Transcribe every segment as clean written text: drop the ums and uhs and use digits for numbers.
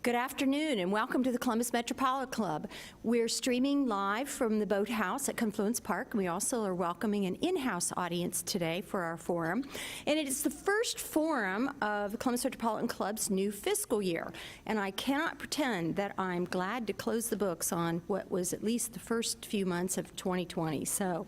Good afternoon and welcome to the Columbus Metropolitan Club. We're streaming live from the Boathouse at Confluence Park. We also are welcoming an in-house audience today for our forum. And it is the first forum of the Columbus Metropolitan Club's new fiscal year. And I cannot pretend that I'm glad to close the books on what was at least the first few months of 2020. So,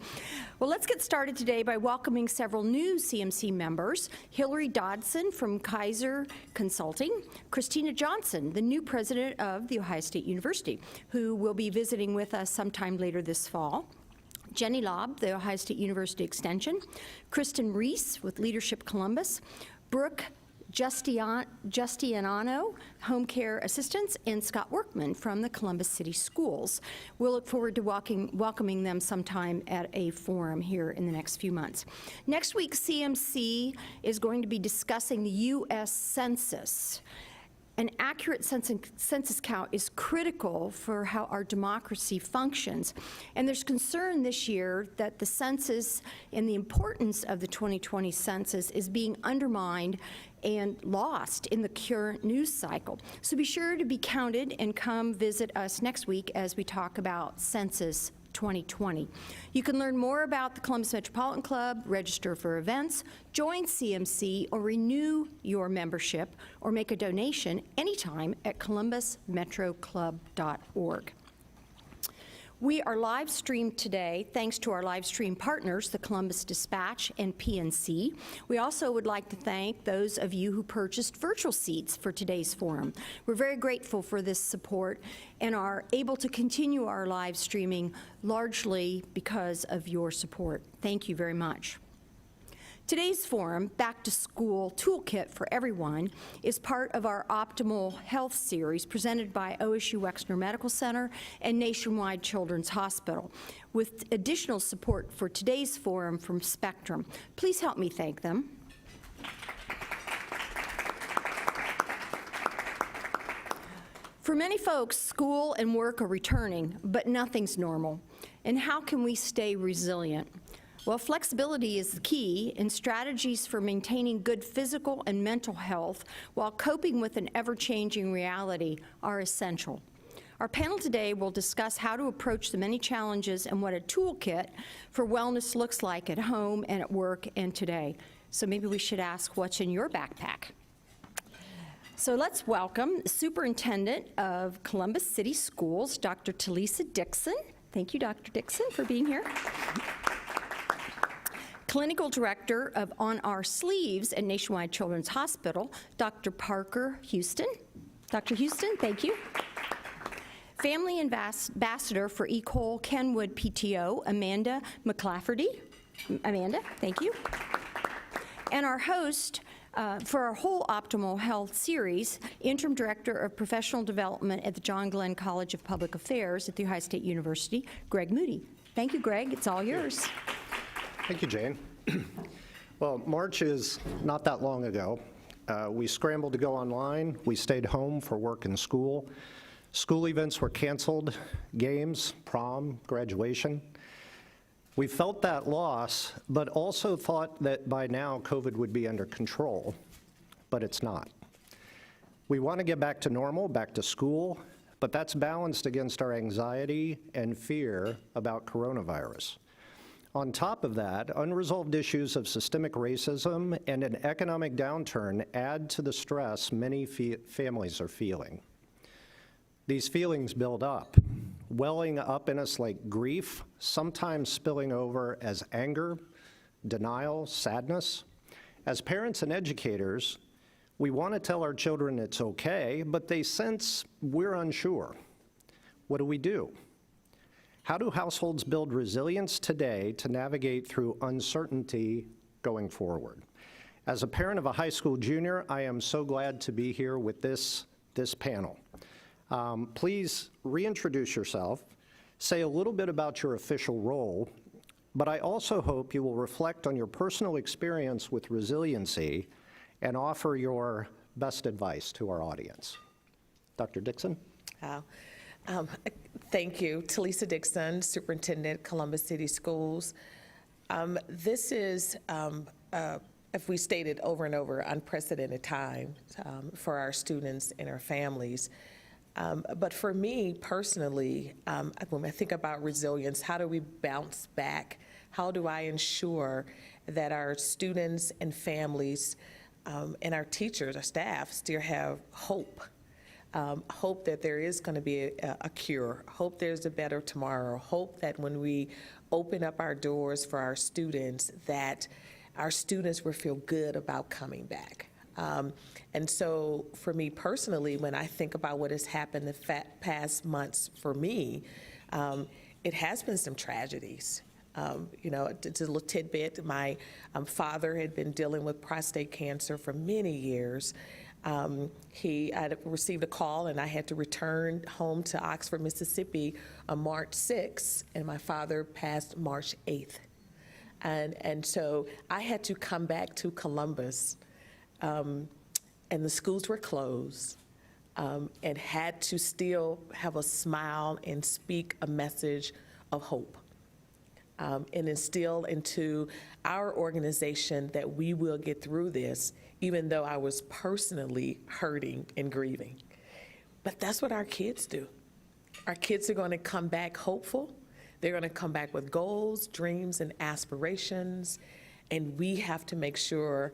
well, let's get started today by welcoming several new CMC members. Hillary Dodson from Kaiser Consulting, Christina Johnson, the new president of The Ohio State University, who will be visiting with us sometime later this fall. Jenny Lobb, The Ohio State University Extension. Kristen Reese with Leadership Columbus. Brooke Justianano, Home Care Assistants, and Scott Workman from the Columbus City Schools. We'll look forward to welcoming them sometime at a forum here in the next few months. Next week, CMC is going to be discussing the U.S. Census. An accurate census count is critical for how our democracy functions. And there's concern this year that the census and the importance of the 2020 census is being undermined and lost in the current news cycle. So be sure to be counted and come visit us next week as we talk about Census 2020. You can learn more about the Columbus Metropolitan Club, register for events, join CMC, or renew your membership, or make a donation anytime at columbusmetroclub.org. We are live streamed today thanks to our live stream partners, the Columbus Dispatch and PNC. We also would like to thank those of you who purchased virtual seats for today's forum. We're very grateful for this support and are able to continue our live streaming largely because of your support. Thank you very much. Today's forum, Back to School Toolkit for Everyone, is part of our Optimal Health series presented by OSU Wexner Medical Center and Nationwide Children's Hospital, with additional support for today's forum from Spectrum. Please help me thank them. For many folks, school and work are returning, but nothing's normal. And how can we stay resilient? Well, flexibility is the key, and strategies for maintaining good physical and mental health while coping with an ever-changing reality are essential. Our panel today will discuss how to approach the many challenges and what a toolkit for wellness looks like at home and at work and today. So maybe we should ask, what's in your backpack? So let's welcome Superintendent of Columbus City Schools, Dr. Talisa Dixon. Thank you, Dr. Dixon, for being here. Clinical Director of On Our Sleeves at Nationwide Children's Hospital, Dr. Parker Houston. Dr. Houston, thank you. Family Ambassador for Ecole Kenwood PTO, Amanda McClafferty. Amanda, thank you. And our host for our whole Optimal Health series, Interim Director of Professional Development at the John Glenn College of Public Affairs at The Ohio State University, Greg Moody. Thank you, Greg. It's all yours. Thank you, Jane. Well, March is not that long ago. We scrambled to go online. We stayed home for work and school. School events were canceled, games, prom, graduation. We felt that loss, but also thought that by now COVID would be under control, but it's not. We want to get back to normal, back to school, but that's balanced against our anxiety and fear about coronavirus. On top of that, unresolved issues of systemic racism and an economic downturn add to the stress many families are feeling. These feelings build up, welling up in us like grief, sometimes spilling over as anger, denial, sadness. As parents and educators, we want to tell our children it's okay, but they sense we're unsure. What do? How do households build resilience today to navigate through uncertainty going forward? As a parent of a high school junior, I am so glad to be here with this panel. Please reintroduce yourself, say a little bit about your official role, but I also hope you will reflect on your personal experience with resiliency and offer your best advice to our audience. Dr. Dixon? Thank you. Talisa Dixon, Superintendent, Columbus City Schools. This is, if we stated over and over, unprecedented time for our students and our families. But for me personally, when I think about resilience, how do we bounce back? How do I ensure that our students and families and our teachers, our staff, still have hope? Hope that there is going to be a cure, hope there's a better tomorrow, hope that when we open up our doors for our students, that our students will feel good about coming back. And so for me personally, when I think about what has happened the past months for me, it has been some tragedies. It's a little tidbit. My father had been dealing with prostate cancer for many years. I received a call, and I had to return home to Oxford, Mississippi on March 6th, and my father passed March 8th. And so I had to come back to Columbus, and the schools were closed, and had to still have a smile and speak a message of hope. And instill into our organization that we will get through this, even though I was personally hurting and grieving. But that's what our kids do. Our kids are going to come back hopeful. They're going to come back with goals, dreams, and aspirations. And we have to make sure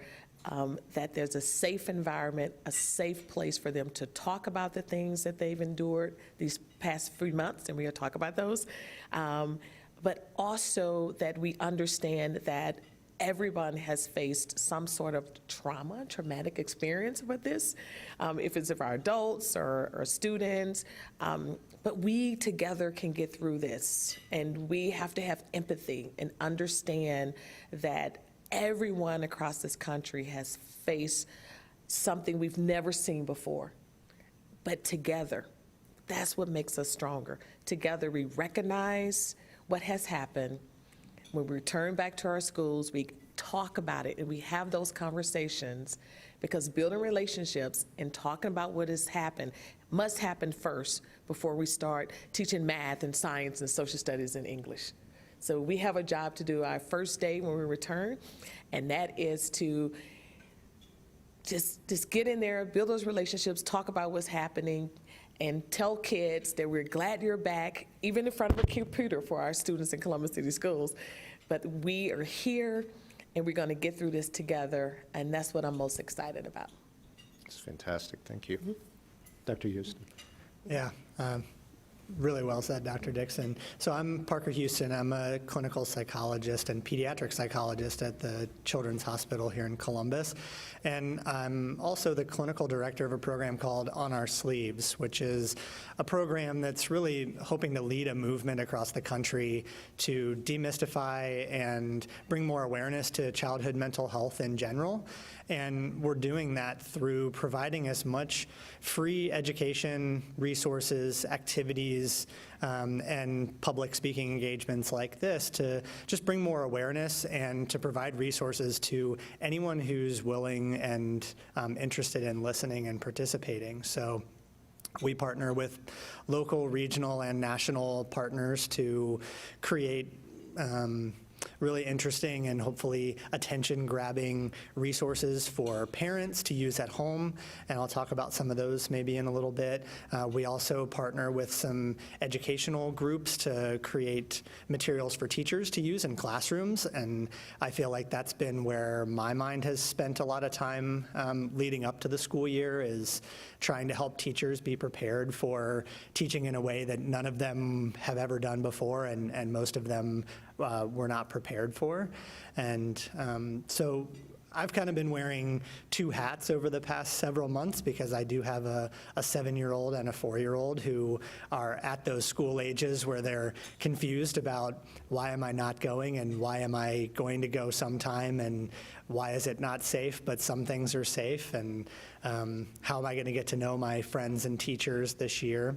that there's a safe environment, a safe place for them to talk about the things that they've endured these past few months, and we'll talk about those. But also that we understand that everyone has faced some sort of traumatic experience with this, if it's of our adults or students. But we together can get through this, and we have to have empathy and understand that everyone across this country has faced something we've never seen before. But together, that's what makes us stronger. Together, we recognize what has happened. When we return back to our schools, we talk about it and we have those conversations, because building relationships and talking about what has happened must happen first before we start teaching math and science and social studies and English. So we have a job to do our first day when we return, and that is to just get in there, build those relationships, talk about what's happening, and tell kids that we're glad you're back, even in front of a computer for our students in Columbus City Schools. But we are here, and we're going to get through this together, and that's what I'm most excited about. It's fantastic. Thank you. Dr. Houston. Yeah, really well said, Dr. Dixon. So I'm Parker Houston. I'm a clinical psychologist and pediatric psychologist at the Children's Hospital here in Columbus. And I'm also the clinical director of a program called On Our Sleeves, which is a program that's really hoping to lead a movement across the country to demystify and bring more awareness to childhood mental health in general. And we're doing that through providing as much free education, resources, activities, and public speaking engagements like this to just bring more awareness and to provide resources to anyone who's willing and interested in listening and participating. So we partner with local, regional, and national partners to create really interesting and hopefully attention-grabbing resources for parents to use at home, and I'll talk about some of those maybe in a little bit. We also partner with some educational groups to create materials for teachers to use in classrooms, and I feel like that's been where my mind has spent a lot of time leading up to the school year, is trying to help teachers be prepared for teaching in a way that none of them have ever done before, and most of them were not prepared for. And so I've kind of been wearing two hats over the past several months, because I do have a 7-year-old and a 4-year-old who are at those school ages where they're confused about, why am I not going, and why am I going to go sometime, and why is it not safe, but some things are safe, and how am I going to get to know my friends and teachers this year?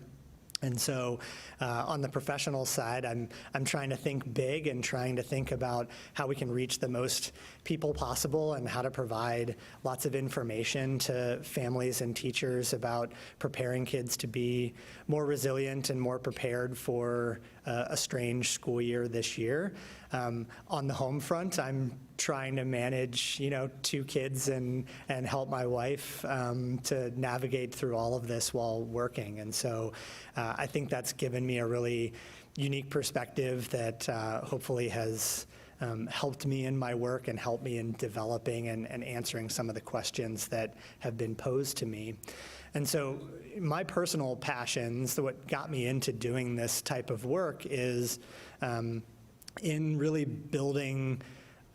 And so on the professional side, I'm trying to think big and trying to think about how we can reach the most people possible, and how to provide lots of information to families and teachers about preparing kids to be more resilient and more prepared for a strange school year this year. On the home front, I'm trying to manage, 2 kids and help my wife to navigate through all of this while working. And so I think that's given me a really unique perspective that hopefully has helped me in my work and helped me in developing and answering some of the questions that have been posed to me. And so my personal passions, what got me into doing this type of work is in really building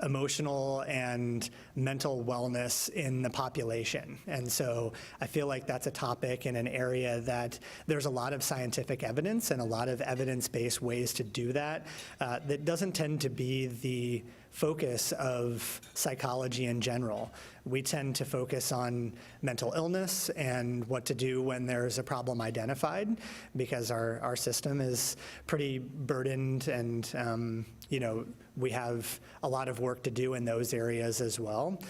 emotional and mental wellness in the population. And so I feel like that's a topic in an area that there's a lot of scientific evidence and a lot of evidence-based ways to do that that doesn't tend to be the focus of psychology in general. We tend to focus on mental illness and what to do when there's a problem identified, because our system is pretty burdened and we have a lot of work to do in those areas as well.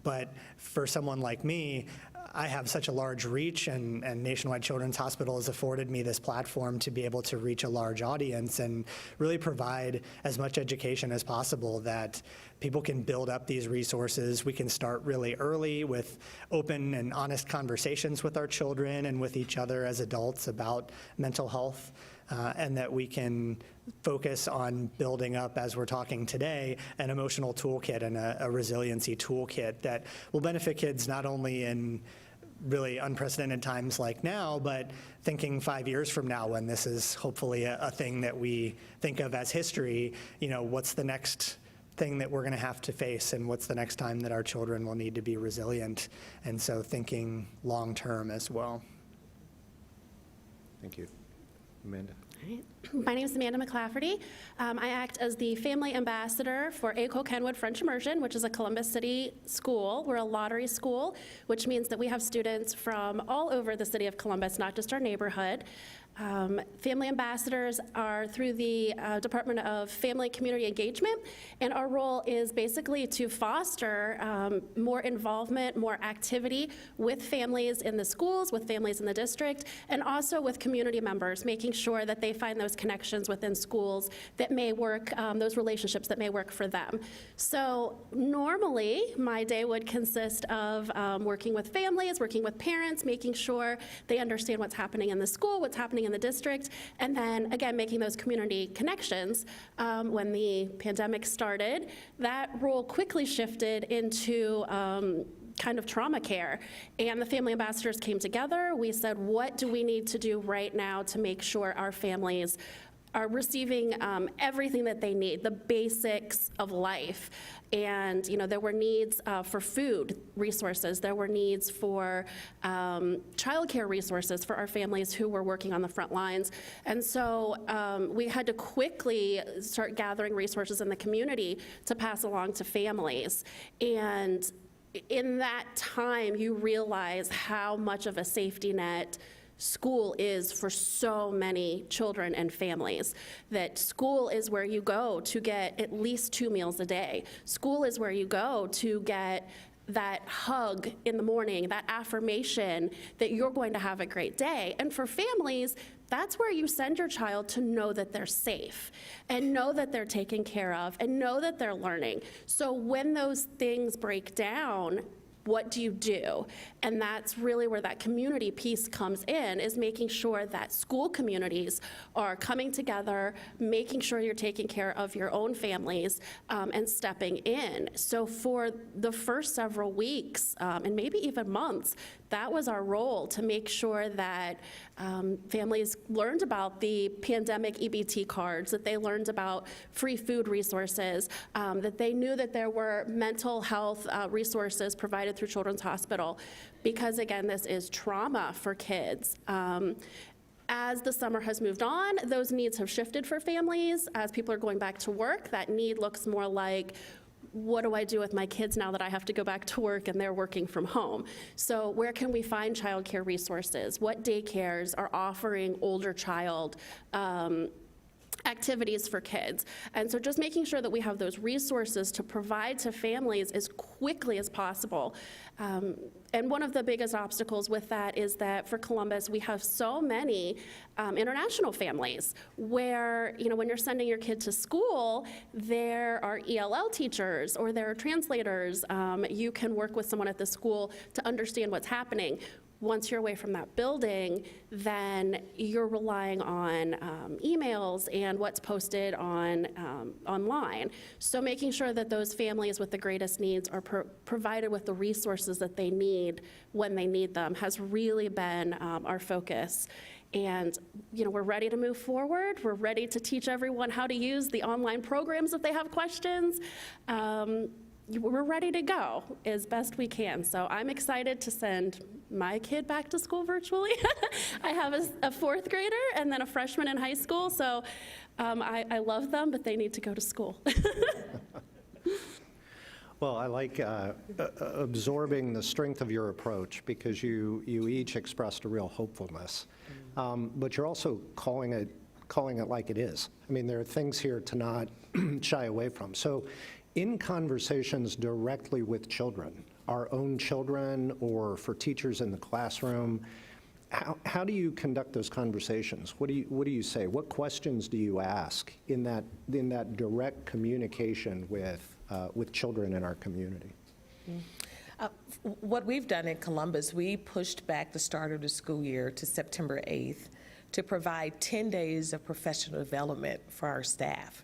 But for someone like me, I have such a large reach, and Nationwide Children's Hospital has afforded me this platform to be able to reach a large audience and really provide as much education as possible that people can build up these resources. We can start really early with open and honest conversations with our children and with each other as adults about mental health. And that we can focus on building up, as we're talking today, an emotional toolkit and a resiliency toolkit that will benefit kids not only in really unprecedented times like now, but thinking 5 years from now when this is hopefully a thing that we think of as history, what's the next thing that we're going to have to face, and what's the next time that our children will need to be resilient, and so thinking long term as well. Thank you. Amanda. My name is Amanda McClafferty. I act as the family ambassador for ACO Kenwood French Immersion, which is a Columbus City school. We're a lottery school, which means that we have students from all over the city of Columbus, not just our neighborhood. Family ambassadors are through the Department of Family and Community Engagement, and our role is basically to foster more involvement, more activity with families in the schools, with families in the district, and also with community members, making sure that they find those connections within schools that may work, those relationships that may work for them. So normally, my day would consist of working with families, working with parents, making sure they understand what's happening in the school, what's happening in the district, and then again making those community connections. When the pandemic started, that role quickly shifted into kind of trauma care, and the family ambassadors came together. We said, what do we need to do right now to make sure our families are receiving everything that they need, the basics of life. And there were needs for food resources. There were needs for childcare resources for our families who were working on the front lines. And so we had to quickly start gathering resources in the community to pass along to families. And in that time, you realize how much of a safety net school is for so many children and families, that school is where you go to get at least 2 meals a day. School is where you go to get that hug in the morning, that affirmation that you're going to have a great day. And for families, that's where you send your child to know that they're safe and know that they're taken care of and know that they're learning. So when those things break down, what do you do? And that's really where that community piece comes in, is making sure that school communities are coming together, making sure you're taking care of your own families, and stepping in. So for the first several weeks, and maybe even months, that was our role, to make sure that families learned about the pandemic EBT cards, that they learned about free food resources, that they knew that there were mental health resources provided through Children's Hospital, because again, this is trauma for kids. As the summer has moved on, those needs have shifted for families. As people are going back to work, that need looks more like, what do I do with my kids now that I have to go back to work and they're working from home? So where can we find childcare resources? What daycares are offering older child activities for kids. And so just making sure that we have those resources to provide to families as quickly as possible. And one of the biggest obstacles with that is that for Columbus, we have so many international families where, when you're sending your kid to school, there are ELL teachers or there are translators. You can work with someone at the school to understand what's happening. Once you're away from that building, then you're relying on emails and what's posted on online. So making sure that those families with the greatest needs are provided with the resources that they need when they need them has really been our focus. And we're ready to move forward. We're ready to teach everyone how to use the online programs if they have questions. We're ready to go as best we can. So I'm excited to send my kid back to school virtually. I have a fourth grader and then a freshman in high school. So I love them, but they need to go to school. Well, I like absorbing the strength of your approach because you each expressed a real hopefulness. But you're also calling it like it is. I mean, there are things here to not shy away from. So in conversations directly with children, our own children or for teachers in the classroom, how do you conduct those conversations? What do you say? What questions do you ask in that direct communication with children in our community? What we've done in Columbus, we pushed back the start of the school year to September 8th to provide 10 days of professional development for our staff,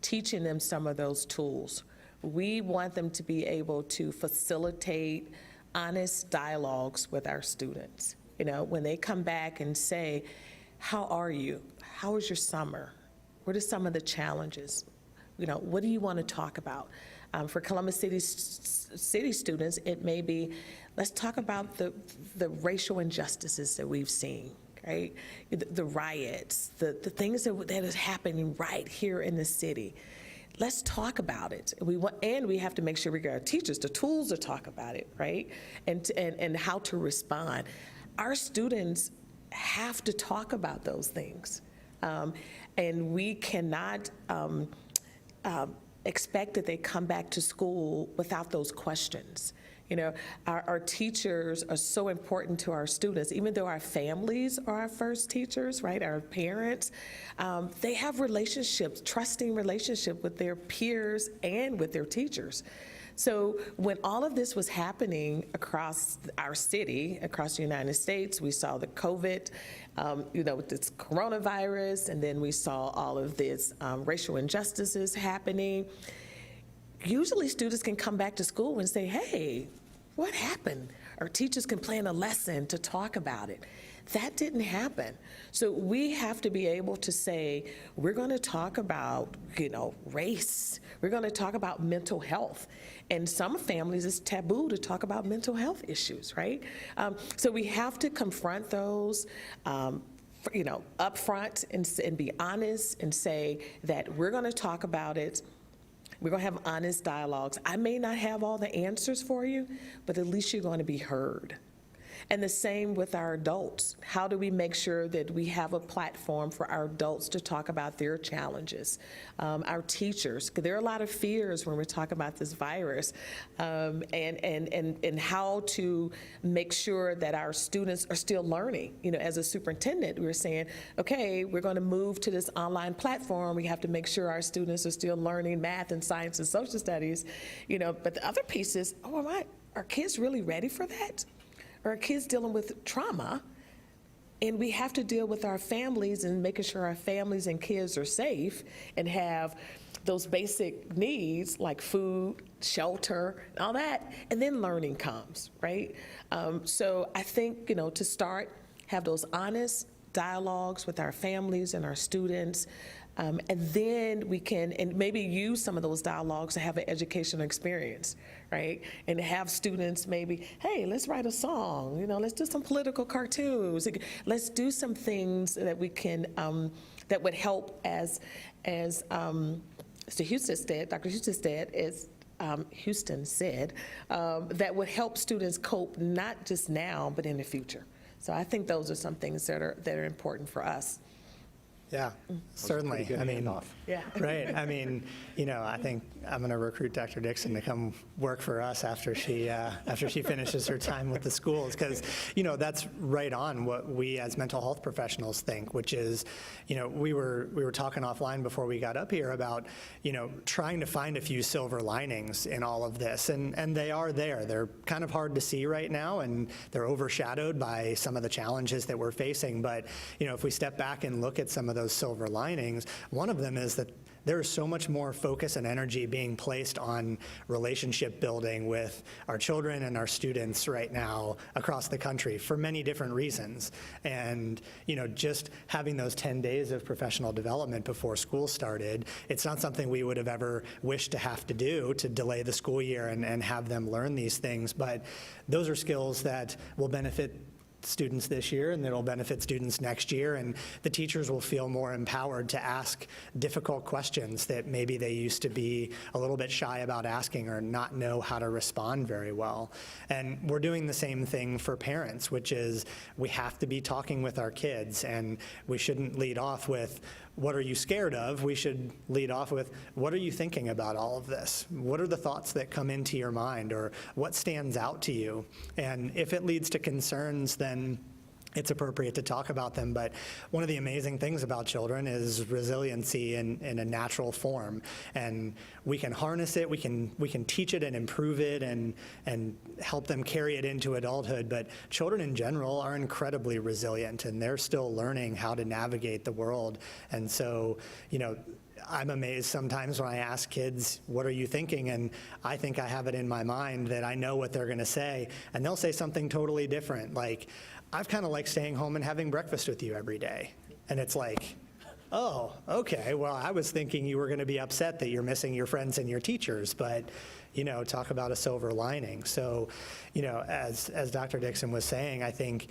teaching them some of those tools. We want them to be able to facilitate honest dialogues with our students. When they come back and say, how are you? How was your summer? What are some of the challenges? What do you want to talk about? For Columbus City students, it may be, let's talk about the racial injustices that we've seen, right? The riots, the things that is happening right here in the city. Let's talk about it. We have to make sure we get our teachers the tools to talk about it, right? And how to respond. Our students have to talk about those things. And we cannot expect that they come back to school without those questions. Our teachers are so important to our students, even though our families are our first teachers, right? Our parents, they have relationships, trusting relationship with their peers and with their teachers. So when all of this was happening across our city, across the United States, we saw the COVID, this coronavirus, and then we saw all of this racial injustices happening. Usually students can come back to school and say, hey, what happened? Or teachers can plan a lesson to talk about it. That didn't happen. So we have to be able to say, we're going to talk about, race. We're going to talk about mental health. And some families, it's taboo to talk about mental health issues, right? So we have to confront those, up front and be honest and say that we're going to talk about it. We're going to have honest dialogues. I may not have all the answers for you, but at least you're going to be heard. And the same with our adults. How do we make sure that we have a platform for our adults to talk about their challenges? Our teachers, 'cause there are a lot of fears when we're talking about this virus, and how to make sure that our students are still learning. As a superintendent, we were saying, okay, we're going to move to this online platform. We have to make sure our students are still learning math and science and social studies. But the other piece is, are kids really ready for that? Our kids dealing with trauma, and we have to deal with our families and making sure our families and kids are safe and have those basic needs like food, shelter, and all that, and then learning comes, right? So I think, to start, have those honest dialogues with our families and our students, and then we can, and maybe use some of those dialogues to have an educational experience, right? And have students maybe, hey, let's write a song, let's do some political cartoons. Let's do some things that we can, that would help as Mr. Houston said, Dr. Houston said, that would help students cope not just now, but in the future. So I think those are some things that are important for us. Yeah, certainly. Pretty good I mean, handoff. Yeah. right. I mean, I think I'm going to recruit Dr. Dixon to come work for us after she finishes her time with the schools, because that's right on what we as mental health professionals think, which is, we were talking offline before we got up here about trying to find a few silver linings in all of this, and they are there. They're kind of hard to see right now, and they're overshadowed by some of the challenges that we're facing. But if we step back and look at some of those silver linings, one of them is that there is so much more focus and energy being placed on relationship building with our children and our students right now across the country for many different reasons. And, just having those 10 days of professional development before school started, it's not something we would have ever wished to have to do, to delay the school year and have them learn these things. But those are skills that will benefit students this year, and it'll benefit students next year, and the teachers will feel more empowered to ask difficult questions that maybe they used to be a little bit shy about asking or not know how to respond very well. And we're doing the same thing for parents, which is we have to be talking with our kids, and we shouldn't lead off with, what are you scared of? We should lead off with, what are you thinking about all of this? What are the thoughts that come into your mind, or what stands out to you? And if it leads to concerns, then it's appropriate to talk about them. But one of the amazing things about children is resiliency in a natural form. And we can harness it, we can teach it and improve it and help them carry it into adulthood. But children in general are incredibly resilient, and they're still learning how to navigate the world. And so, I'm amazed sometimes when I ask kids, what are you thinking? And I think I have it in my mind that I know what they're going to say, and they'll say something totally different. Like, I've kind of liked staying home and having breakfast with you every day. And it's like, oh, okay, well, I was thinking you were going to be upset that you're missing your friends and your teachers, but, talk about a silver lining. So, as Dr. Dixon was saying, I think,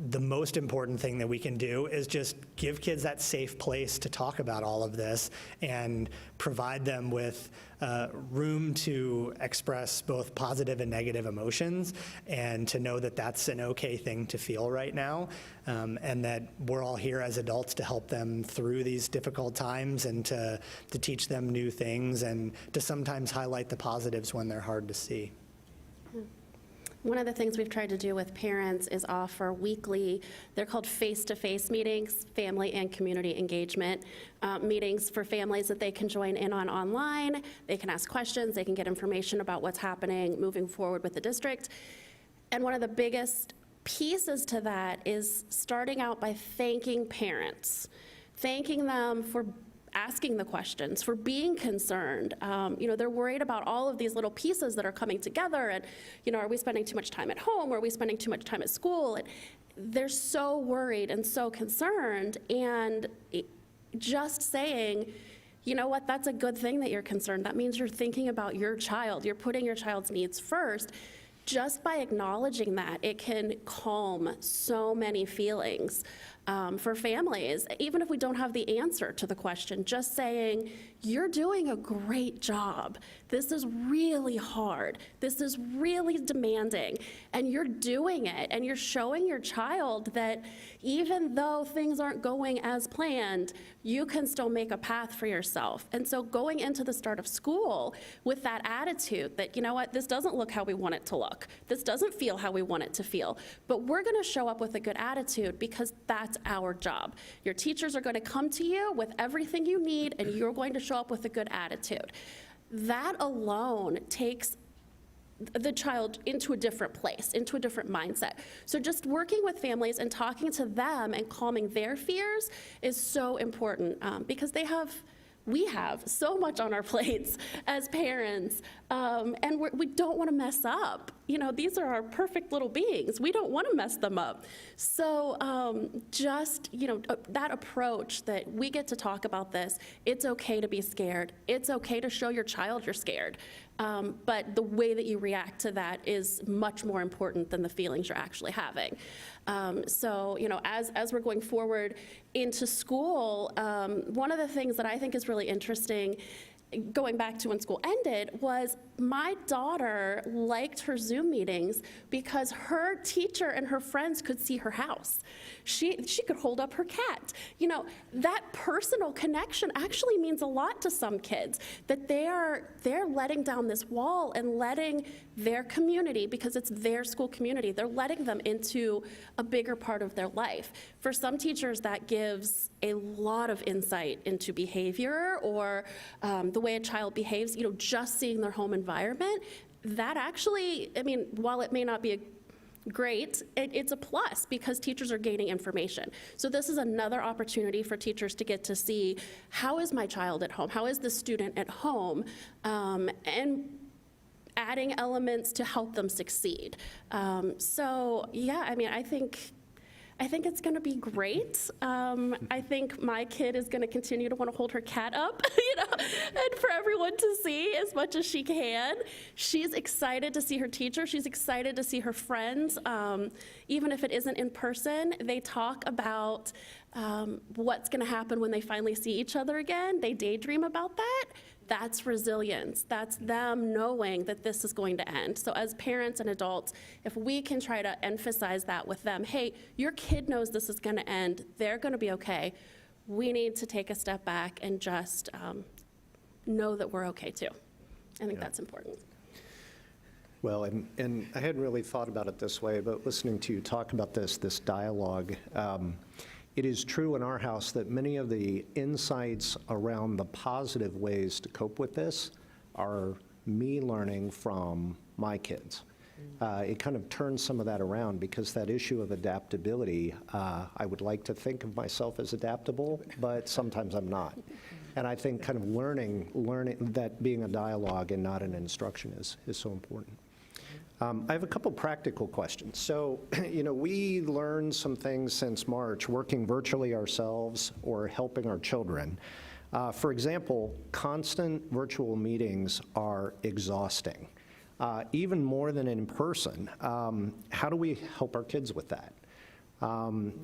the most important thing that we can do is just give kids that safe place to talk about all of this and provide them with room to express both positive and negative emotions, and to know that that's an okay thing to feel right now, and that we're all here as adults to help them through these difficult times and to teach them new things and to sometimes highlight the positives when they're hard to see. One of the things we've tried to do with parents is offer weekly, they're called face-to-face meetings, family and community engagement meetings for families that they can join in on online. They can ask questions, they can get information about what's happening moving forward with the district. And one of the biggest pieces to that is starting out by thanking parents, thanking them for asking the questions, for being concerned. They're worried about all of these little pieces that are coming together, and, are we spending too much time at home? Are we spending too much time at school? And they're so worried and so concerned, and just saying, you know what, that's a good thing that you're concerned. That means you're thinking about your child. You're putting your child's needs first. Just by acknowledging that, it can calm so many feelings for families, even if we don't have the answer to the question. Just saying, you're doing a great job. This is really hard. This is really demanding, and you're doing it, and you're showing your child that even though things aren't going as planned, you can still make a path for yourself. And so going into the start of school with that attitude that, you know what, this doesn't look how we want it to look. This doesn't feel how we want it to feel, but we're gonna show up with a good attitude because that's our job. Your teachers are gonna come to you with everything you need, and you're going to show up with a good attitude. That alone takes the child into a different place, into a different mindset. So just working with families and talking to them and calming their fears is so important because we have so much on our plates as parents, and we don't want to mess up. These are our perfect little beings. We don't want to mess them up. So that approach that we get to talk about this, it's okay to be scared. It's okay to show your child you're scared. But the way that you react to that is much more important than the feelings you're actually having. As we're going forward into school, one of the things that I think is really interesting going back to when school ended, was my daughter liked her Zoom meetings because her teacher and her friends could see her house. She could hold up her cat. You know, that personal connection actually means a lot to some kids, that they're letting down this wall and letting their community, because it's their school community, they're letting them into a bigger part of their life. For some teachers, that gives a lot of insight into behavior or the way a child behaves, you know, just seeing their home environment. That actually, I mean, while it may not be great, it's a plus because teachers are gaining information. So this is another opportunity for teachers to get to see, how is my child at home? How is the student at home? And adding elements to help them succeed. So yeah, I mean, I think it's going to be great. I think my kid is going to continue to want to hold her cat up, you know, and for everyone to see as much as she can. She's excited to see her teacher. She's excited to see her friends. Even if it isn't in person, they talk about what's going to happen when they finally see each other again. They daydream about that. That's resilience. That's them knowing that this is going to end. So as parents and adults, if we can try to emphasize that with them, hey, your kid knows this is going to end. They're going to be okay. We need to take a step back and just know that we're okay too. I think that's important. Well, and I hadn't really thought about it this way, but listening to you talk about this dialogue, it is true in our house that many of the insights around the positive ways to cope with this are me learning from my kids. It kind of turns some of that around because that issue of adaptability, I would like to think of myself as adaptable, but sometimes I'm not. And I think kind of learning that being a dialogue and not an instruction is so important. I have a couple practical questions. So, you know, we learned some things since March, working virtually ourselves or helping our children. For example, constant virtual meetings are exhausting, even more than in person. How do we help our kids with that?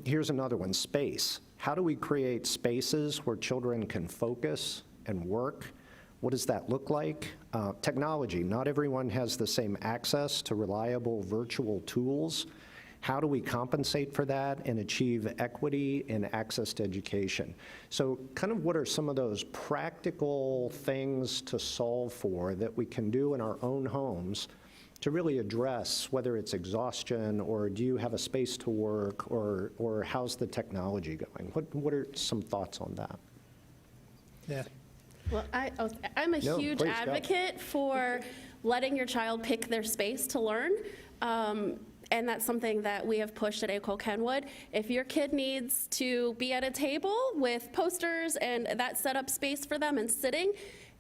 Here's another one, space. How do we create spaces where children can focus and work? What does that look like? Technology, not everyone has the same access to reliable virtual tools. How do we compensate for that and achieve equity in access to education? So kind of what are some of those practical things to solve for that we can do in our own homes to really address whether it's exhaustion or do you have a space to work or how's the technology going? What are some thoughts on that? Yeah. Well, I'm a huge please go. advocate for letting your child pick their space to learn. And that's something that we have pushed at ACOL Kenwood. If your kid needs to be at a table with posters and that set up space for them and sitting,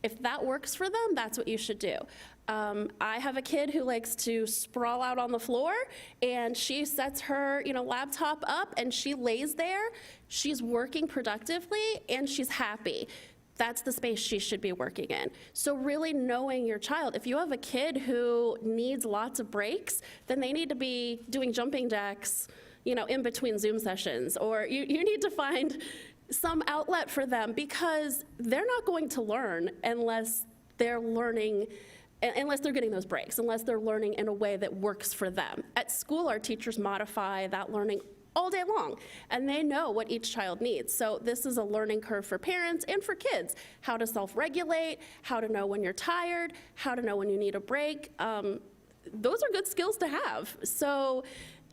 if that works for them, that's what you should do. I have a kid who likes to sprawl out on the floor, and she sets her, laptop up, and she lays there. She's working productively, and she's happy. That's the space she should be working in. So really knowing your child, if you have a kid who needs lots of breaks, then they need to be doing jumping jacks, in between Zoom sessions, or you need to find some outlet for them because they're not going to learn unless they're getting those breaks, unless they're learning in a way that works for them. At school, our teachers modify that learning all day long, and they know what each child needs. So this is a learning curve for parents and for kids, how to self-regulate, how to know when you're tired, how to know when you need a break. Those are good skills to have. So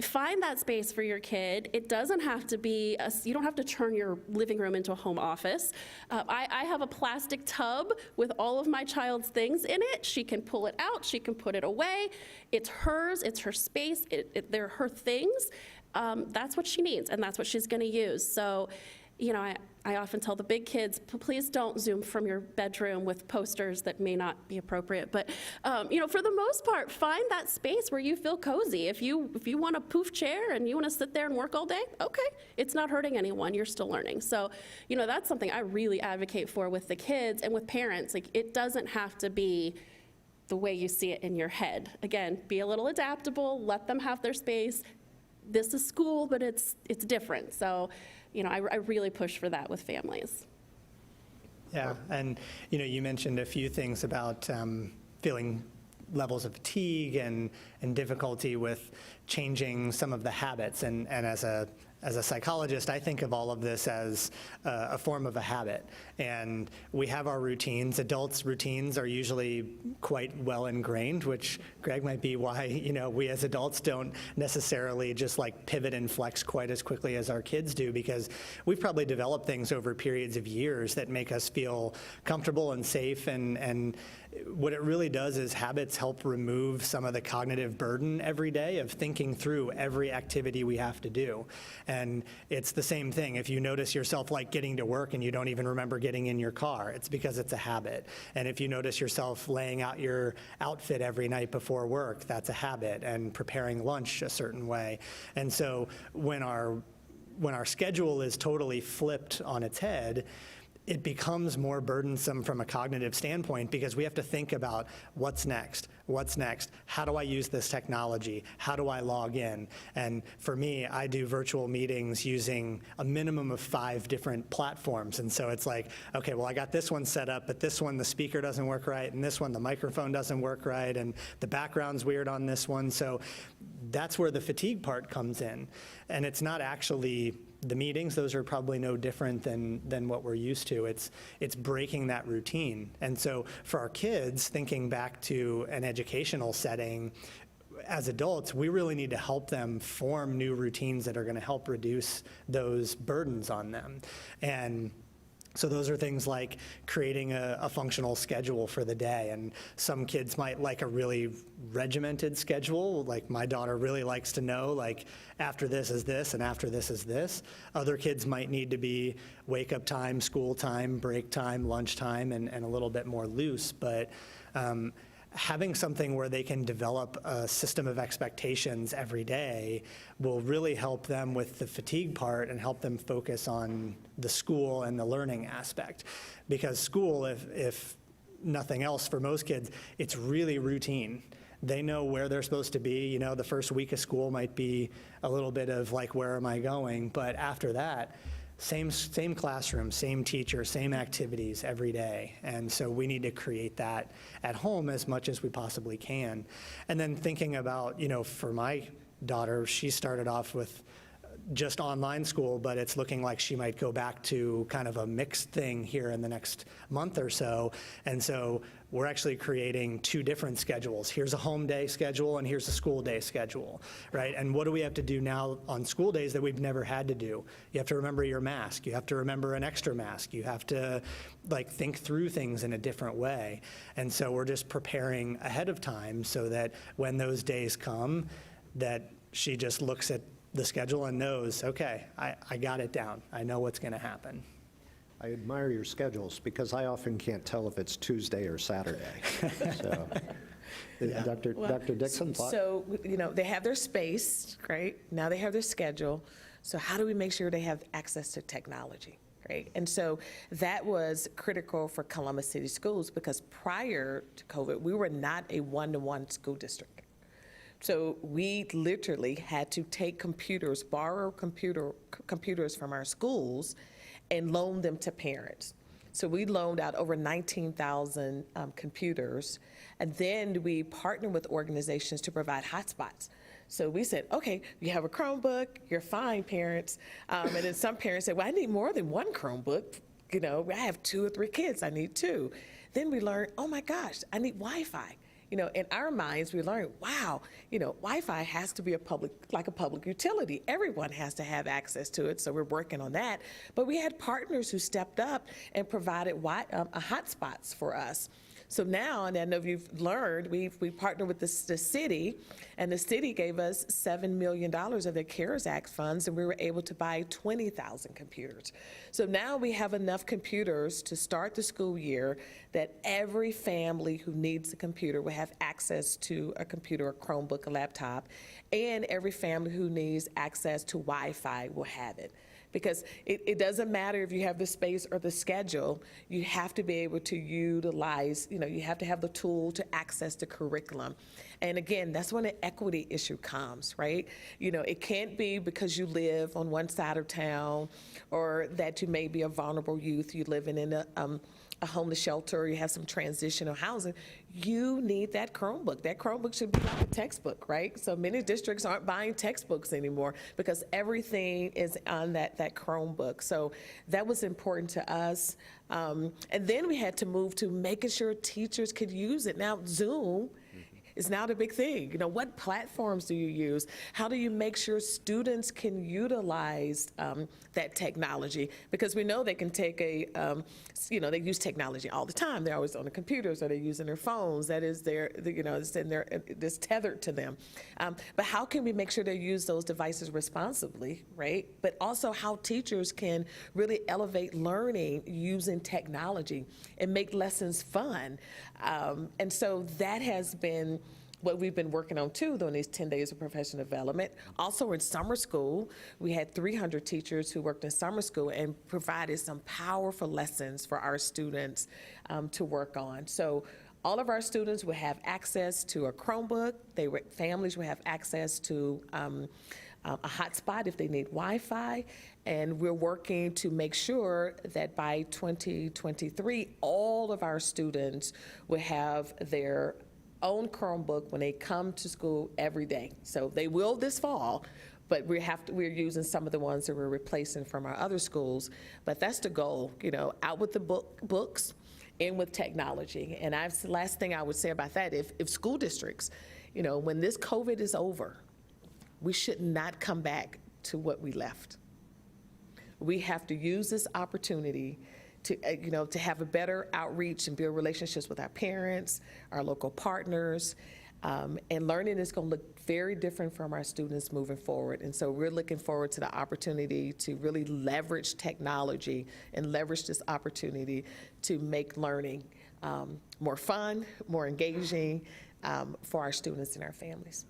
find that space for your kid. It doesn't have to be, you don't have to turn your living room into a home office. I have a plastic tub with all of my child's things in it. She can pull it out, she can put it away. It's hers, it's her space, they're her things. That's what she needs, and that's what she's going to use. So, I often tell the big kids, please don't Zoom from your bedroom with posters that may not be appropriate. But, for the most part, find that space where you feel cozy. If you want a poof chair and you want to sit there and work all day, okay. It's not hurting anyone. You're still learning. So, that's something I really advocate for with the kids and with parents. Like, it doesn't have to be the way you see it in your head. Again, be a little adaptable. Let them have their space. This is school, but it's different. So, I really push for that with families. Yeah, and you mentioned a few things about feeling levels of fatigue and difficulty with changing some of the habits. And as a psychologist, I think of all of this as a form of a habit. And we have our routines. Adults' routines are usually quite well ingrained, which, Greg, might be why we as adults don't necessarily just like pivot and flex quite as quickly as our kids do, because we've probably developed things over periods of years that make us feel comfortable and safe. And what it really does is habits help remove some of the cognitive burden every day of thinking through every activity we have to do. And it's the same thing. If you notice yourself like getting to work and you don't even remember getting in your car, it's because it's a habit. And if you notice yourself laying out your outfit every night before work, that's a habit, and preparing lunch a certain way. And so when our schedule is totally flipped on its head, it becomes more burdensome from a cognitive standpoint, because we have to think about what's next, how do I use this technology, how do I log in? And for me, I do virtual meetings using a minimum of 5 different platforms. And so it's like, okay, well, I got this one set up, but this one, the speaker doesn't work right, and this one, the microphone doesn't work right, and the background's weird on this one. So that's where the fatigue part comes in. And it's not actually the meetings. Those are probably no different than what we're used to. It's breaking that routine. And so for our kids, thinking back to an educational setting, as adults, we really need to help them form new routines that are going to help reduce those burdens on them. And so those are things like creating a functional schedule for the day. And some kids might like a really regimented schedule. Like my daughter really likes to know, like, after this is this and after this is this. Other kids might need to be wake up time, school time, break time, lunch time, and a little bit more loose. But having something where they can develop a system of expectations every day will really help them with the fatigue part and help them focus on the school and the learning aspect. Because school, if nothing else, for most kids, it's really routine. They know where they're supposed to be. The first week of school might be a little bit of like, where am I going? But after that, same classroom, same teacher, same activities every day. And so we need to create that at home as much as we possibly can. And then thinking about, for my daughter, she started off with just online school, but it's looking like she might go back to kind of a mixed thing here in the next month or so. And so we're actually creating 2 different schedules. Here's a home day schedule and here's a school day schedule, right? And what do we have to do now on school days that we've never had to do? You have to remember your mask. You have to remember an extra mask. You have to think through things in a different way. And so we're just preparing ahead of time so that when those days come, that she just looks at the schedule and knows, okay, I got it down. I know what's going to happen. I admire your schedules because I often can't tell if it's Tuesday or Saturday. So, Yeah. Dr. Dixon, thought? So, they have their space, right? Now they have their schedule. So how do we make sure they have access to technology, right? And so that was critical for Columbus City Schools, because prior to COVID, we were not a one-to-one school district. So we literally had to take computers, borrow computers from our schools and loan them to parents. So we loaned out over 19,000 computers, and then we partnered with organizations to provide hotspots. So we said, okay, you have a Chromebook, you're fine, parents. And then some parents said, well, I need more than one Chromebook. I have 2 or 3 kids, I need 2. Then we learned, oh my gosh, I need Wi-Fi. In our minds, we learned, wow, Wi-Fi has to be a public utility. Everyone has to have access to it, so we're working on that. But we had partners who stepped up and provided hotspots for us. So now, and I know you've learned, we partnered with the city, and the city gave us $7 million of their CARES Act funds, and we were able to buy 20,000 computers. So now we have enough computers to start the school year that every family who needs a computer will have access to a computer, a Chromebook, a laptop, and every family who needs access to Wi-Fi will have it. Because it doesn't matter if you have the space or the schedule, you have to be able to utilize, you have to have the tool to access the curriculum. And again, that's when the equity issue comes, right? It can't be because you live on one side of town, or that you may be a vulnerable youth, you living in a homeless shelter, or you have some transitional housing. You need that Chromebook. That Chromebook should be like a textbook, right? So many districts aren't buying textbooks anymore because everything is on that Chromebook. So that was important to us. And then we had to move to making sure teachers could use it. Now, Zoom is now the big thing. What platforms do you use? How do you make sure students can utilize that technology? Because we know they can take they use technology all the time. They're always on the computers, or they're using their phones. That is it's tethered to them. But how can we make sure they use those devices responsibly, right? But also how teachers can really elevate learning using technology and make lessons fun. And so that has been what we've been working on too, during these 10 days of professional development. Also in summer school, we had 300 teachers who worked in summer school and provided some powerful lessons for our students to work on. So all of our students will have access to a Chromebook. Families will have access to a hotspot if they need Wi-Fi. And we're working to make sure that by 2023, all of our students will have their own Chromebook when they come to school every day. So they will this fall, but we're using some of the ones that we're replacing from our other schools. But that's the goal, out with the books, in with technology. And the last thing I would say about that, if school districts, when this COVID is over, we should not come back to what we left. We have to use this opportunity to have a better outreach and build relationships with our parents, our local partners, and learning is going to look very different from our students moving forward. And so we're looking forward to the opportunity to really leverage technology and leverage this opportunity to make learning more fun, more engaging for our students and our families.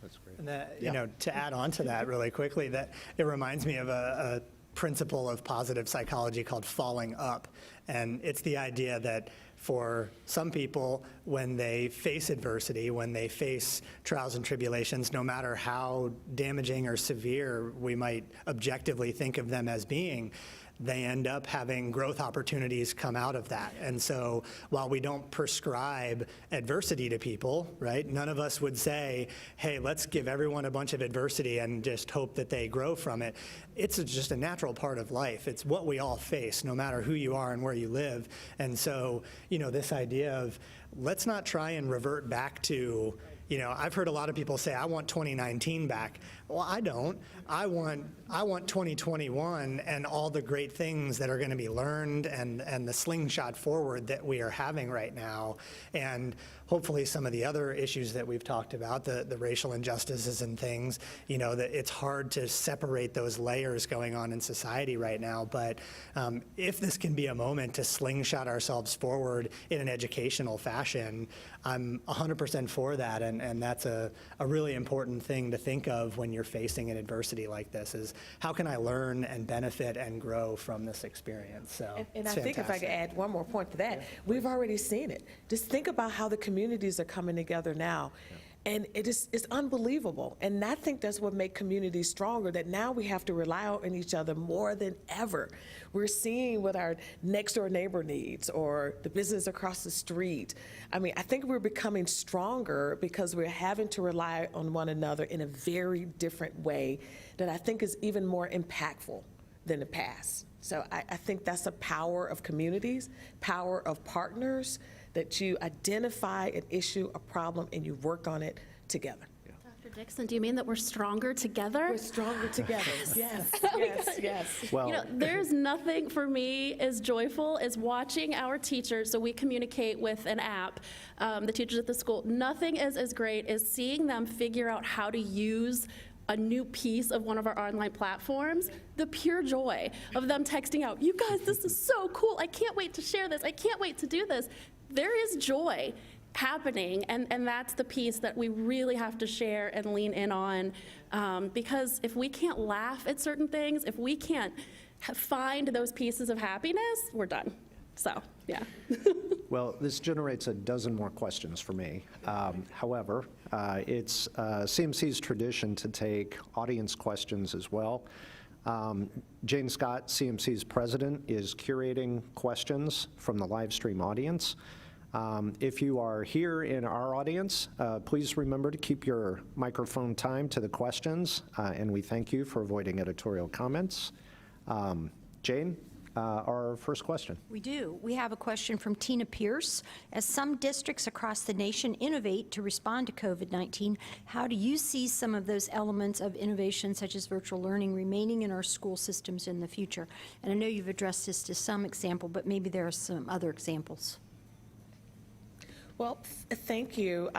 That's great. And that, to add on to that really quickly, that it reminds me of a principle of positive psychology called falling up. And it's the idea that for some people, when they face adversity, when they face trials and tribulations, no matter how damaging or severe we might objectively think of them as being, they end up having growth opportunities come out of that. And so while we don't prescribe adversity to people, right, none of us would say, hey, let's give everyone a bunch of adversity and just hope that they grow from it. It's just a natural part of life. It's what we all face, no matter who you are and where you live. And so, this idea of let's not try and revert back to, I've heard a lot of people say, I want 2019 back. Well, I don't. I want 2021 and all the great things that are going to be learned and the slingshot forward that we are having right now. And hopefully some of the other issues that we've talked about, the racial injustices and things, that it's hard to separate those layers going on in society right now. But if this can be a moment to slingshot ourselves forward in an educational fashion, I'm 100% for that. And that's a really important thing to think of when you're facing an adversity like this, is how can I learn and benefit and grow from this experience? So and I think if I could add one more point to that, we've already seen it. Just think about how the communities are coming together now. And it's unbelievable. And I think that's what makes communities stronger, that now we have to rely on each other more than ever. We're seeing what our next door neighbor needs, or the business across the street. I mean, I think we're becoming stronger because we're having to rely on one another in a very different way that I think is even more impactful than the past. So I think that's the power of communities, power of partners, that you identify an issue, a problem, and you work on it together. Dr. Dixon, do you mean that we're stronger together? We're stronger together. Yes, yes. Well, There's nothing for me as joyful as watching our teachers, so we communicate with an app, the teachers at the school. Nothing is as great as seeing them figure out how to use a new piece of one of our online platforms, the pure joy of them texting out, you guys, this is so cool. I can't wait to share this. I can't wait to do this. There is joy happening, and that's the piece that we really have to share and lean in on, because if we can't laugh at certain things, if we can't find those pieces of happiness, we're done. So, yeah. Well, this generates a dozen more questions for me. However, it's CMC's tradition to take audience questions as well. Jane Scott, CMC's president, is curating questions from the live stream audience. If you are here in our audience, please remember to keep your microphone timed to the questions, and we thank you for avoiding editorial comments. Jane, our first question. We do. We have a question from Tina Pierce. As some districts across the nation innovate to respond to COVID-19, how do you see some of those elements of innovation, such as virtual learning, remaining in our school systems in the future? And I know you've addressed this to some example, but maybe there are some other examples. Well, thank you,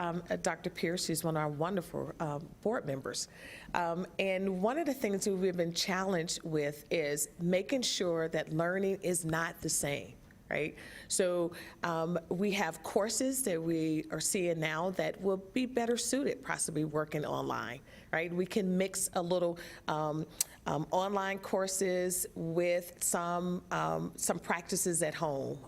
Dr. Pierce. She's one of our wonderful board members. And one of the things that we've been challenged with is making sure that learning is not the same, right? So we have courses that we are seeing now that will be better suited possibly working online, right? We can mix a little online courses with some practices at home.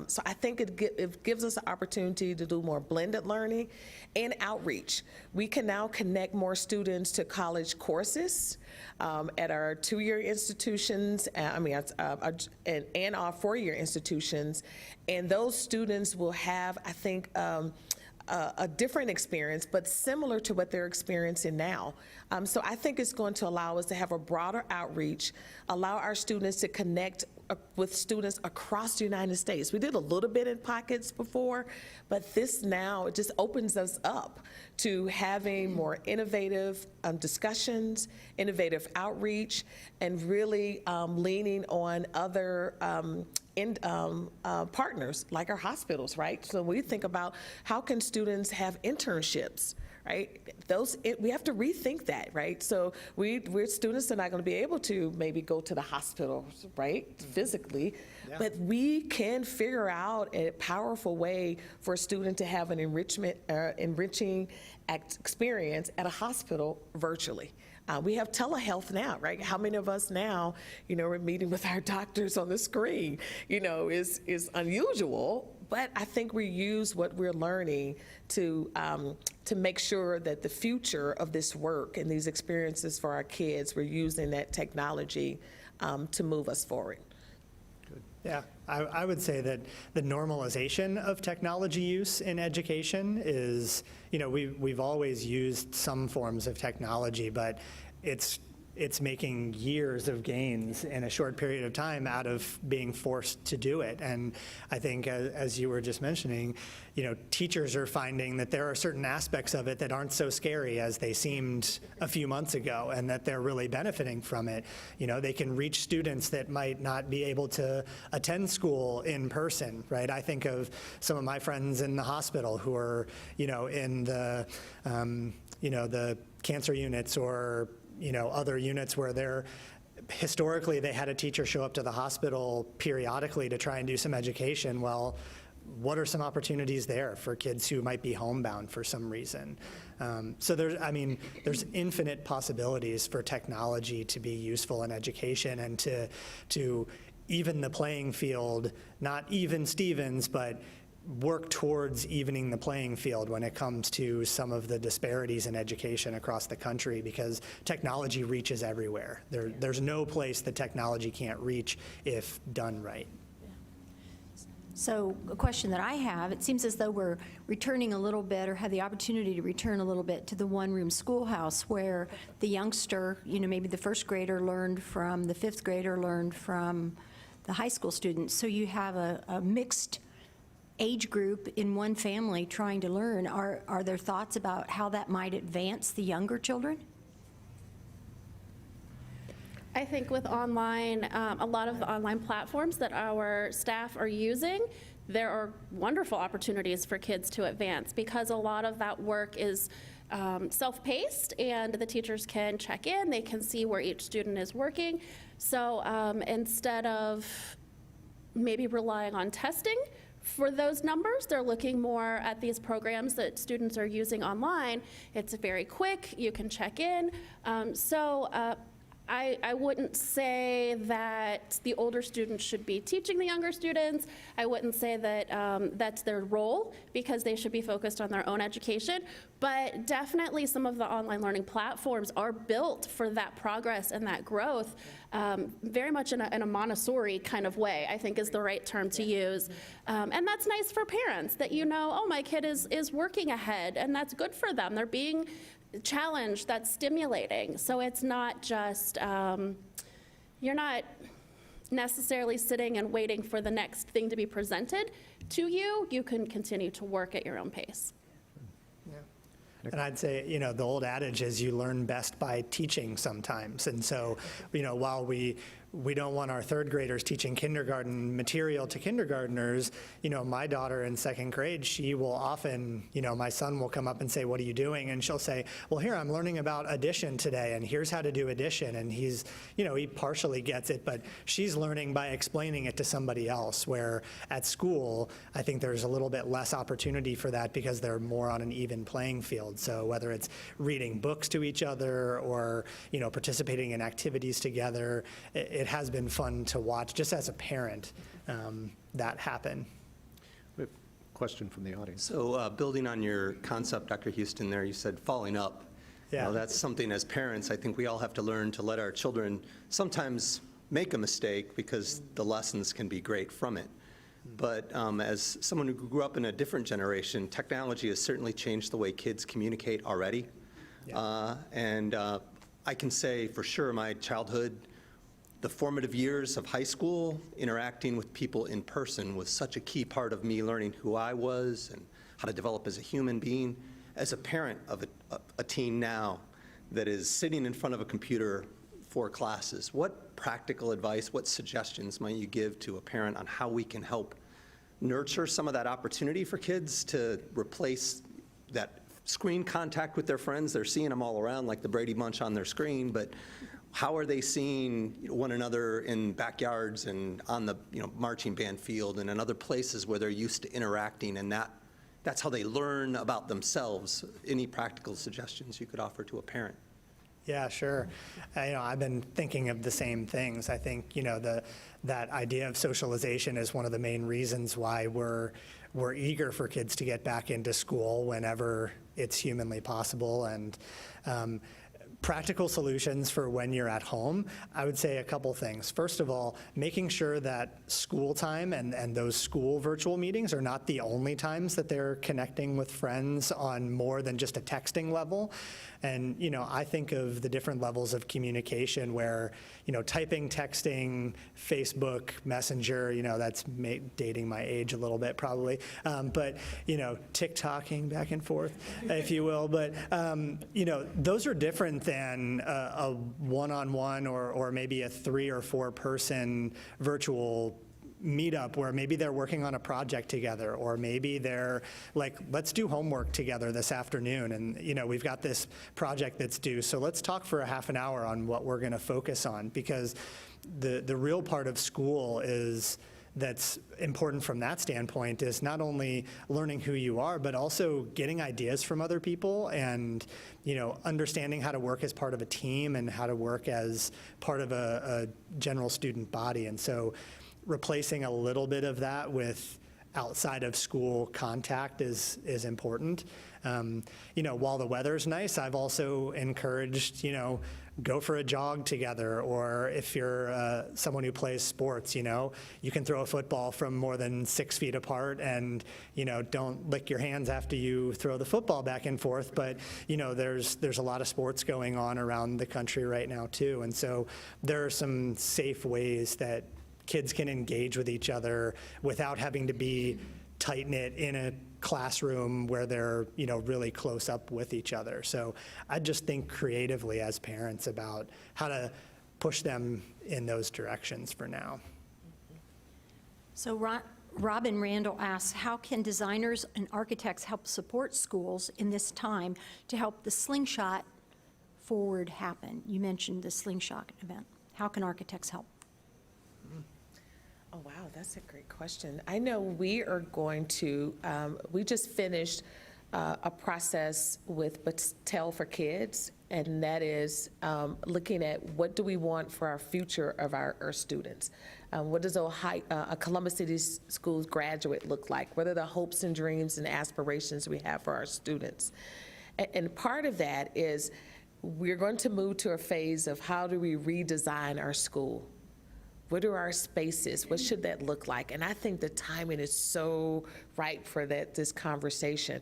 So I think it gives us an opportunity to do more blended learning and outreach. We can now connect more students to college courses at our two-year institutions, and our four-year institutions, and those students will have, I think, a different experience, but similar to what they're experiencing now. So I think it's going to allow us to have a broader outreach, allow our students to connect with students across the United States. We did a little bit in pockets before, but this now, it just opens us up to having more innovative discussions, innovative outreach, and really leaning on other partners like our hospitals, right? So we think about how can students have internships, right? We have to rethink that, right? So we're students are not going to be able to maybe go to the hospitals, right, physically, but we can figure out a powerful way for a student to have an enriching experience at a hospital virtually. We have telehealth now, right? How many of us now, we're meeting with our doctors on the screen, is unusual, but I think we use what we're learning to make sure that the future of this work and these experiences for our kids, we're using that technology to move us forward. Yeah, I would say that the normalization of technology use in education is, we've always used some forms of technology, but it's making years of gains in a short period of time out of being forced to do it. And I think, as you were just mentioning, teachers are finding that there are certain aspects of it that aren't so scary as they seemed a few months ago, and that they're really benefiting from it. They can reach students that might not be able to attend school in person, right? I think of some of my friends in the hospital who are, in the, the cancer units or other units where historically they had a teacher show up to the hospital periodically to try and do some education. Well, what are some opportunities there for kids who might be homebound for some reason? So there's infinite possibilities for technology to be useful in education and to even the playing field, not even Stevens, but work towards evening the playing field when it comes to some of the disparities in education across the country, because technology reaches everywhere. There's no place that technology can't reach if done right. So a question that I have, it seems as though we're returning a little bit, or have the opportunity to return a little bit, to the one-room schoolhouse where the youngster, maybe the first grader learned from the fifth grader, learned from the high school students. So you have a mixed age group in one family trying to learn. Are there thoughts about how that might advance the younger children? I think with online, a lot of the online platforms that our staff are using, there are wonderful opportunities for kids to advance, because a lot of that work is self-paced, and the teachers can check in, they can see where each student is working. So instead of maybe relying on testing For those numbers, they're looking more at these programs that students are using online. It's very quick, you can check in. I wouldn't say that the older students should be teaching the younger students. I wouldn't say that that's their role, because they should be focused on their own education. But definitely some of the online learning platforms are built for that progress and that growth, very much in a Montessori kind of way, I think is the right term to use. And that's nice for parents, that you know, oh, my kid is working ahead, and that's good for them. They're being challenge that's stimulating. So it's not just, you're not necessarily sitting and waiting for the next thing to be presented to you. You can continue to work at your own pace. And I'd say, you know, the old adage is you learn best by teaching sometimes. And so, you know, while we don't want our third graders teaching kindergarten material to kindergartners, you know, my daughter in second grade, she will often, you know, my son will come up and say, what are you doing? And she'll say, well, here, I'm learning about addition today, and here's how to do addition. And he's, you know, he partially gets it, but she's learning by explaining it to somebody else, where at school, I think there's a little bit less opportunity for that because they're more on an even playing field. So whether it's reading books to each other or, you know, participating in activities together, it has been fun to watch, just as a parent, that happen. We have a question from the audience. So building on your concept, Dr. Houston, there, you said following up. Yeah. You know, that's something as parents, I think we all have to learn to let our children sometimes make a mistake, because the lessons can be great from it. But as someone who grew up in a different generation, technology has certainly changed the way kids communicate already. Yeah. I can say for sure my childhood, the formative years of high school, interacting with people in person was such a key part of me learning who I was and how to develop as a human being. As a parent of a teen now that is sitting in front of a computer for classes, what practical advice, what suggestions might you give to a parent on how we can help nurture some of that opportunity for kids to replace that screen contact with their friends? They're seeing them all around like the Brady Bunch on their screen, but how are they seeing one another in backyards and on the marching band field and in other places where they're used to interacting, and that's how they learn about themselves? Any practical suggestions you could offer to a parent? Yeah, sure. I've been thinking of the same things. I think, that idea of socialization is one of the main reasons why we're eager for kids to get back into school whenever it's humanly possible. And practical solutions for when you're at home, I would say a couple things. First of all, making sure that school time and those school virtual meetings are not the only times that they're connecting with friends on more than just a texting level. And, I think of the different levels of communication where, typing, texting, Facebook, Messenger, that's dating my age a little bit probably, but, TikToking back and forth, if you will. But, those are different than a one-on-one or maybe a 3 or 4 person virtual meetup where maybe they're working on a project together, or maybe they're like, let's do homework together this afternoon, and we've got this project that's due, so let's talk for a half an hour on what we're going to focus on, because the real part of school that's important from that standpoint is not only learning who you are, but also getting ideas from other people and, understanding how to work as part of a team and how to work as part of a general student body. And so replacing a little bit of that with outside of school contact is important. While the weather's nice, I've also encouraged, go for a jog together, or if you're someone who plays sports, you can throw a football from more than 6 feet apart, and don't lick your hands after you throw the football back and forth. But there's a lot of sports going on around the country right now too, and so there are some safe ways that kids can engage with each other without having to be tight-knit in a classroom where they're, really close up with each other. So I just think creatively as parents about how to push them in those directions for now. So Robin Randall asks, how can designers and architects help support schools in this time to help the slingshot forward happen? You mentioned the slingshot event. How can architects help? Oh, wow, that's a great question. I know we are going to, we just finished a process with Battelle for Kids, and that is looking at what do we want for our future of our students. What does a Columbus City Schools graduate look like? What are the hopes and dreams and aspirations we have for our students? And part of that is we're going to move to a phase of how do we redesign our school? What are our spaces? What should that look like? And I think the timing is so right for this conversation.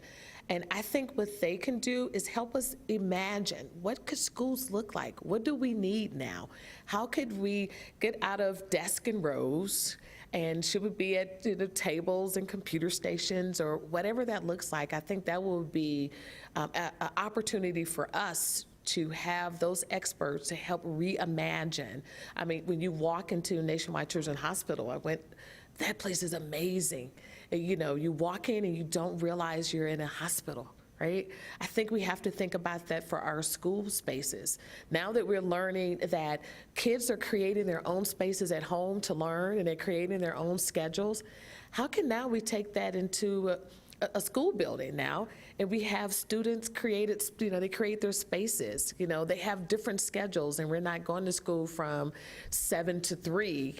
And I think what they can do is help us imagine, what could schools look like? What do we need now? How could we get out of desk and rows? And should we be at tables and computer stations or whatever that looks like? I think that will be an opportunity for us to have those experts to help reimagine. I mean, when you walk into Nationwide Children's Hospital, that place is amazing. You know, you walk in and you don't realize you're in a hospital, right? I think we have to think about that for our school spaces. Now that we're learning that kids are creating their own spaces at home to learn and they're creating their own schedules, how can now we take that into a school building now, and we have students created, they create their spaces, they have different schedules, and we're not going to school from 7 to 3,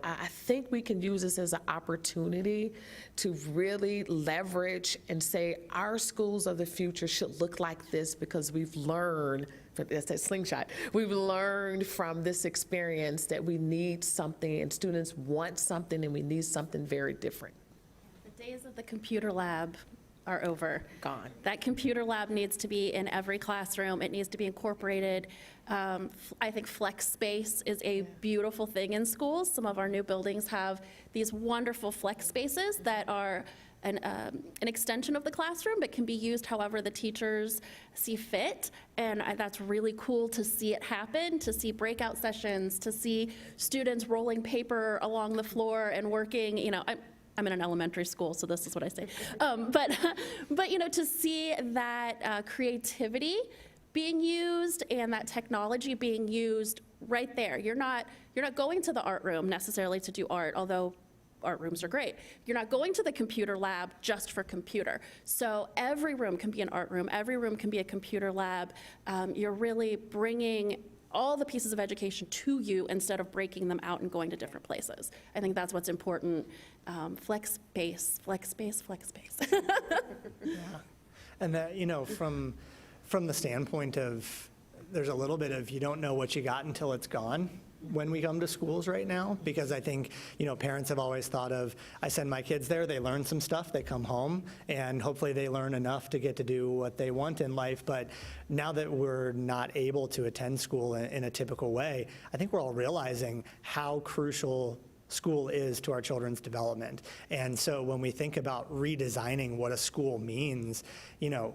I think we can use this as an opportunity to really leverage and say our schools of the future should look like this because we've learned, that's that slingshot, we've learned from this experience that we need something, and students want something, and we need something very different. Days of the computer lab are over. Gone. That computer lab needs to be in every classroom. It needs to be incorporated. I think flex space is a beautiful thing in schools. Some of our new buildings have these wonderful flex spaces that are an extension of the classroom, but can be used however the teachers see fit. And that's really cool to see it happen, to see breakout sessions, to see students rolling paper along the floor and working, I'm in an elementary school, so this is what I say. But to see that creativity being used and that technology being used right there. You're not going to the art room necessarily to do art, although art rooms are great. You're not going to the computer lab just for computer. So every room can be an art room. Every room can be a computer lab. You're really bringing all the pieces of education to you instead of breaking them out and going to different places. I think that's what's important. Flex space, flex space, flex space. Yeah. And that, from the standpoint of, there's a little bit of you don't know what you got until it's gone when we come to schools right now, because I think, parents have always thought of, I send my kids there, they learn some stuff, they come home, and hopefully they learn enough to get to do what they want in life. But now that we're not able to attend school in a typical way, I think we're all realizing how crucial school is to our children's development. And so when we think about redesigning what a school means,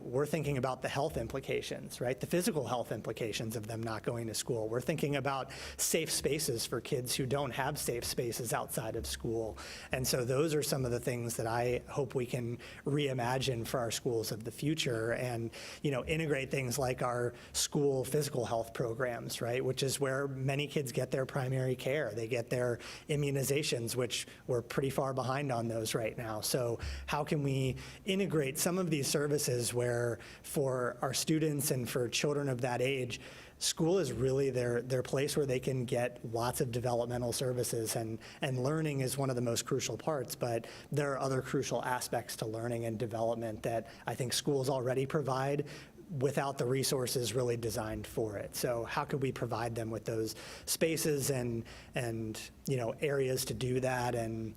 we're thinking about the health implications, right? The physical health implications of them not going to school. We're thinking about safe spaces for kids who don't have safe spaces outside of school. And so those are some of the things that I hope we can reimagine for our schools of the future, and integrate things like our school physical health programs, right? Which is where many kids get their primary care. They get their immunizations, which we're pretty far behind on those right now. So how can we integrate some of these services where for our students and for children of that age, school is really their place where they can get lots of developmental services, and learning is one of the most crucial parts, but there are other crucial aspects to learning and development that I think schools already provide without the resources really designed for it. So how could we provide them with those spaces and areas to do that? And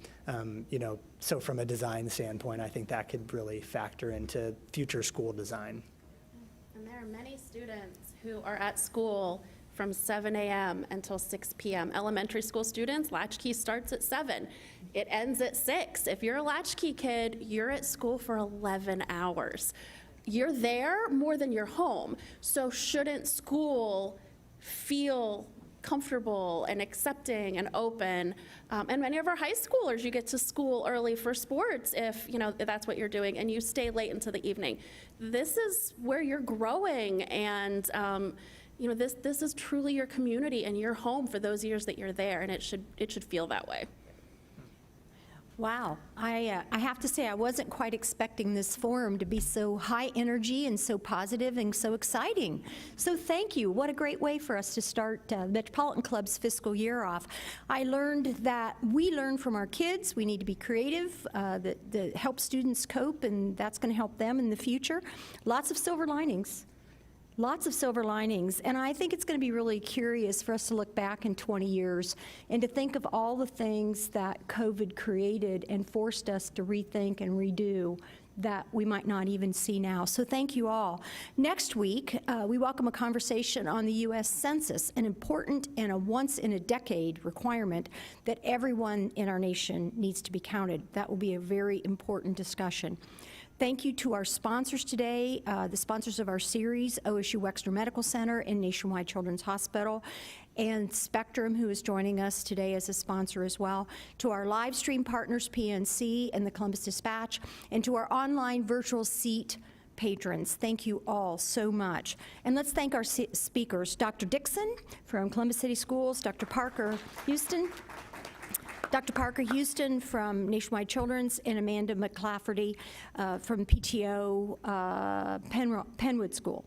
so from a design standpoint, I think that could really factor into future school design. And there are many students who are at school from 7 a.m. until 6 p.m. Elementary school students, latchkey starts at 7. It ends at 6. If you're a latchkey kid, you're at school for 11 hours. You're there more than you're home. So shouldn't school feel comfortable and accepting and open? And many of our high schoolers, you get to school early for sports if that's what you're doing, and you stay late into the evening. This is where you're growing, and this is truly your community and your home for those years that you're there, and it should feel that way. Wow. I have to say, I wasn't quite expecting this forum to be so high energy and so positive and so exciting. So thank you. What a great way for us to start Metropolitan Club's fiscal year off. I learned that we learn from our kids. We need to be creative, that help students cope, and that's going to help them in the future. Lots of silver linings. Lots of silver linings, and I think it's going to be really curious for us to look back in 20 years and to think of all the things that COVID created and forced us to rethink and redo that we might not even see now. So thank you all. Next week, we welcome a conversation on the U.S. Census, an important and a once-in-a-decade requirement that everyone in our nation needs to be counted. That will be a very important discussion. Thank you to our sponsors today, the sponsors of our series, OSU Wexner Medical Center and Nationwide Children's Hospital, and Spectrum, who is joining us today as a sponsor as well, to our live stream partners, PNC and the Columbus Dispatch, and to our online virtual seat patrons. Thank you all so much. And let's thank our speakers, Dr. Dixon from Columbus City Schools, Dr. Parker Houston from Nationwide Children's, and Amanda McClafferty from PTO Penwood School.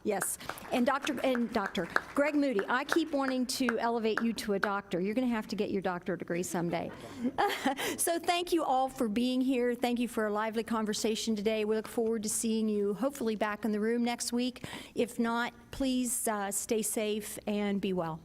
Yes, and Dr. Greg Moody. I keep wanting to elevate you to a doctor. You're going to have to get your doctorate degree someday. So thank you all for being here. Thank you for a lively conversation today. We look forward to seeing you hopefully back in the room next week. If not, please stay safe and be well.